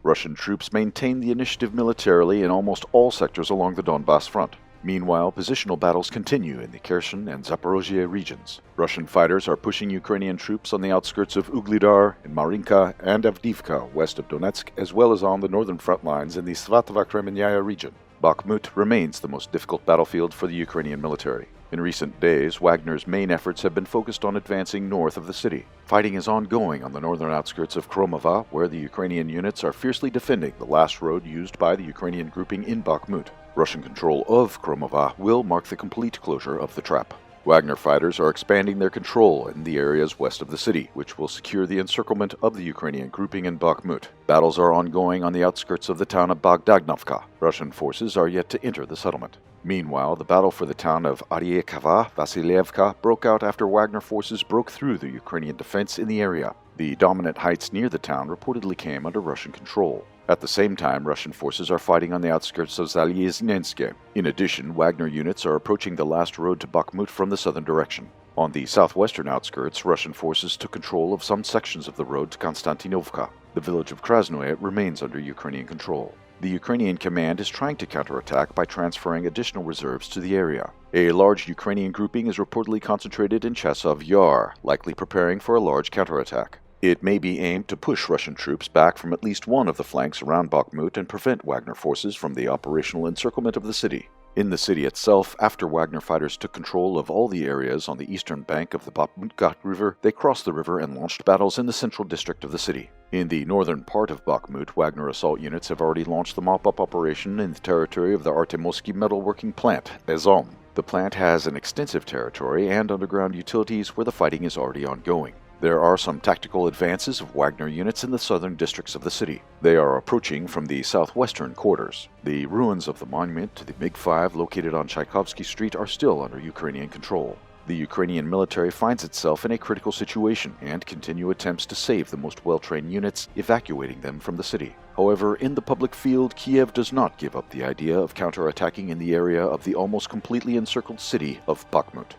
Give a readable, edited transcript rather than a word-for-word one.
Russian troops maintain the initiative militarily in almost all sectors along the Donbass front. Meanwhile, positional battles continue in the Kherson and Zaporozhye regions. Russian fighters are pushing Ukrainian troops on the outskirts of Ugledar, in Marinka, and Avdiivka, west of Donetsk, as well as on the northern front lines in the Svatovo-Kremenaya region. Bakhmut remains the most difficult battlefield for the Ukrainian military. In recent days, Wagner's main efforts have been focused on advancing north of the city. Fighting is ongoing on the northern outskirts of Kromova, where the Ukrainian units are fiercely defending the last road used by the Ukrainian grouping in Bakhmut. Russian control of Kromova will mark the complete closure of the trap. Wagner fighters are expanding their control in the areas west of the city, which will secure the encirclement of the Ukrainian grouping in Bakhmut. Battles are ongoing on the outskirts of the town of Bogdanovka. Russian forces are yet to enter the settlement. Meanwhile, the battle for the town of Aryekava-Vasilyevka broke out after Wagner forces broke through the Ukrainian defense in the area. The dominant heights near the town reportedly came under Russian control. At the same time, Russian forces are fighting on the outskirts of Zalyeznensk. In addition, Wagner units are approaching the last road to Bakhmut from the southern direction. On the southwestern outskirts, Russian forces took control of some sections of the road to Konstantinovka. The village of Krasnoye remains under Ukrainian control. The Ukrainian command is trying to counterattack by transferring additional reserves to the area. A large Ukrainian grouping is reportedly concentrated in Chasov Yar, likely preparing for a large counterattack. It may be aimed to push Russian troops back from at least one of the flanks around Bakhmut and prevent Wagner forces from the operational encirclement of the city. In the city itself, after Wagner fighters took control of all the areas on the eastern bank of the Bakhmut River, they crossed the river and launched battles in the central district of the city. In the northern part of Bakhmut, Wagner assault units have already launched the mop-up operation in the territory of the Artemovsky metalworking plant, AZOM. The plant has an extensive territory and underground utilities where the fighting is already ongoing. There are some tactical advances of Wagner units in the southern districts of the city. They are approaching from the southwestern quarters. The ruins of the monument to the MiG-5 located on Tchaikovsky Street are still under Ukrainian control. The Ukrainian military finds itself in a critical situation and continue attempts to save the most well-trained units, evacuating them from the city. However, in the public field, Kiev does not give up the idea of counterattacking in the area of the almost completely encircled city of Bakhmut.